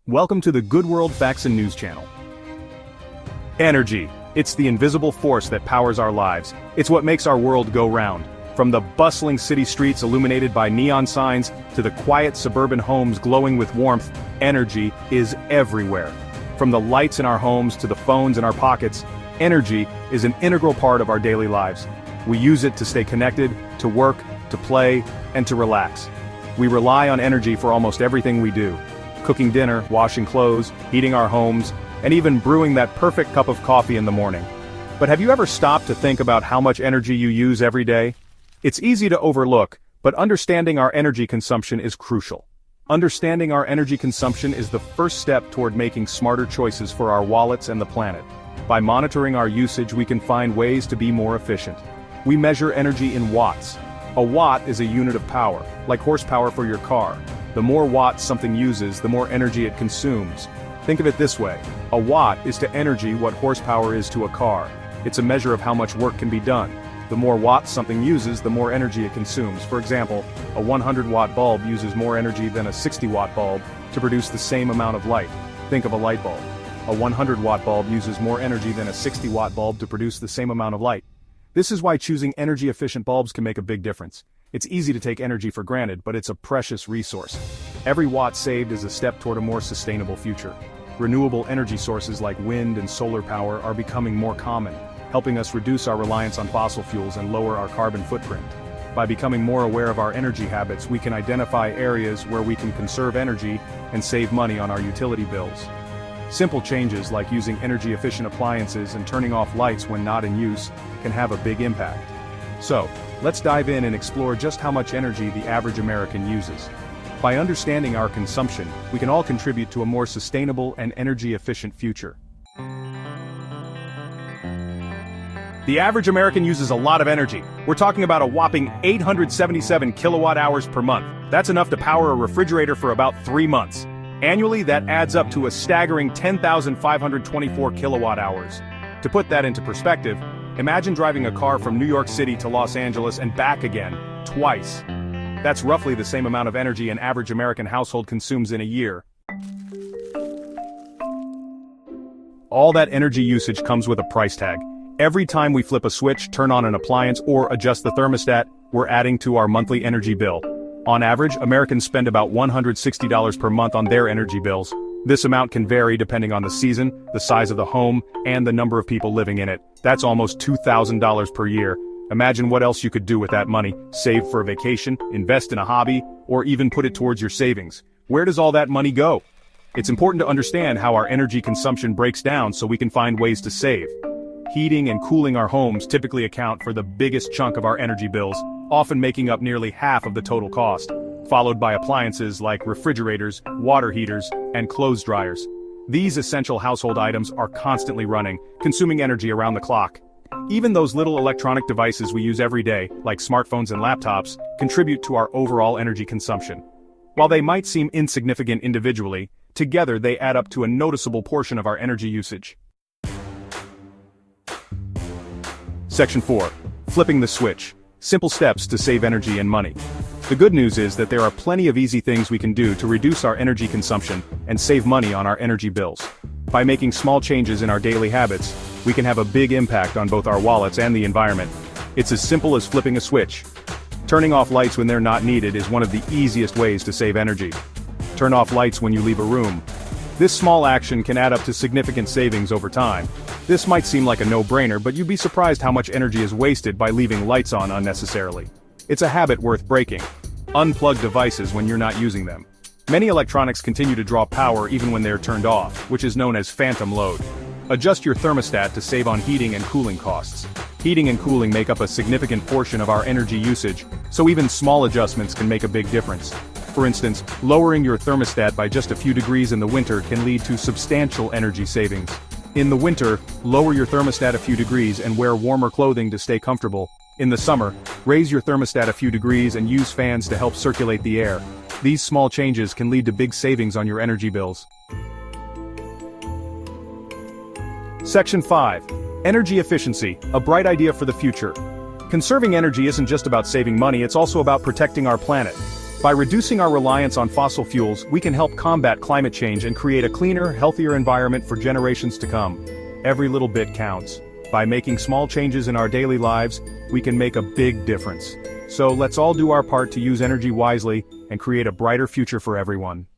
Welcome to the Good World Facts and News channel. Energy. It's the invisible force that powers our lives. It's what makes our world go round. From the bustling city streets illuminated by neon signs to the quiet suburban homes glowing with warmth, energy is everywhere. From the lights in our homes to the phones in our pockets, energy is an integral part of our daily lives. We use it to stay connected, to work, to play, and to relax. We rely on energy for almost everything we do. Cooking dinner, washing clothes, heating our homes, and even brewing that perfect cup of coffee in the morning. But have you ever stopped to think about how much energy you use every day? It's easy to overlook, but understanding our energy consumption is crucial. Understanding our energy consumption is the first step toward making smarter choices for our wallets and the planet. By monitoring our usage, we can find ways to be more efficient. We measure energy in watts. A watt is a unit of power, like horsepower for your car. The more watts something uses, the more energy it consumes. Think of it this way: a watt is to energy what horsepower is to a car. It's a measure of how much work can be done. The more watts something uses, the more energy it consumes. For example, a 100-watt bulb uses more energy than a 60-watt bulb to produce the same amount of light. Think of a light bulb. A 100-watt bulb uses more energy than a 60-watt bulb to produce the same amount of light. This is why choosing energy-efficient bulbs can make a big difference. It's easy to take energy for granted, but it's a precious resource. Every watt saved is a step toward a more sustainable future. Renewable energy sources like wind and solar power are becoming more common, helping us reduce our reliance on fossil fuels and lower our carbon footprint. By becoming more aware of our energy habits, we can identify areas where we can conserve energy and save money on our utility bills. Simple changes like using energy-efficient appliances and turning off lights when not in use can have a big impact. So, let's dive in and explore just how much energy the average American uses. By understanding our consumption, we can all contribute to a more sustainable and energy-efficient future. The average American uses a lot of energy. We're talking about a whopping 877 kilowatt hours per month. That's enough to power a refrigerator for about 3 months. Annually, that adds up to a staggering 10,524 kilowatt hours. To put that into perspective, imagine driving a car from New York City to Los Angeles and back again, twice. That's roughly the same amount of energy an average American household consumes in a year. All that energy usage comes with a price tag. Every time we flip a switch, turn on an appliance, or adjust the thermostat, we're adding to our monthly energy bill. On average, Americans spend about $160 per month on their energy bills. This amount can vary depending on the season, the size of the home, and the number of people living in it. That's almost $2,000 per year. Imagine what else you could do with that money: save for a vacation, invest in a hobby, or even put it towards your savings. Where does all that money go? It's important to understand how our energy consumption breaks down so we can find ways to save. Heating and cooling our homes typically account for the biggest chunk of our energy bills, often making up nearly half of the total cost, followed by appliances like refrigerators, water heaters, and clothes dryers. These essential household items are constantly running, consuming energy around the clock. Even those little electronic devices we use every day, like smartphones and laptops, contribute to our overall energy consumption. While they might seem insignificant individually, together they add up to a noticeable portion of our energy usage. Section 4. Flipping the switch. Simple steps to save energy and money. The good news is that there are plenty of easy things we can do to reduce our energy consumption and save money on our energy bills. By making small changes in our daily habits, we can have a big impact on both our wallets and the environment. It's as simple as flipping a switch. Turning off lights when they're not needed is one of the easiest ways to save energy. Turn off lights when you leave a room. This small action can add up to significant savings over time. This might seem like a no-brainer, but you'd be surprised how much energy is wasted by leaving lights on unnecessarily. It's a habit worth breaking. Unplug devices when you're not using them. Many electronics continue to draw power even when they're turned off, which is known as phantom load. Adjust your thermostat to save on heating and cooling costs. Heating and cooling make up a significant portion of our energy usage, so even small adjustments can make a big difference. For instance, lowering your thermostat by just a few degrees in the winter can lead to substantial energy savings. In the winter, lower your thermostat a few degrees and wear warmer clothing to stay comfortable. In the summer, raise your thermostat a few degrees and use fans to help circulate the air. These small changes can lead to big savings on your energy bills. Section 5. Energy efficiency, a bright idea for the future. Conserving energy isn't just about saving money, it's also about protecting our planet. By reducing our reliance on fossil fuels, we can help combat climate change and create a cleaner, healthier environment for generations to come. Every little bit counts. By making small changes in our daily lives, we can make a big difference. So let's all do our part to use energy wisely and create a brighter future for everyone.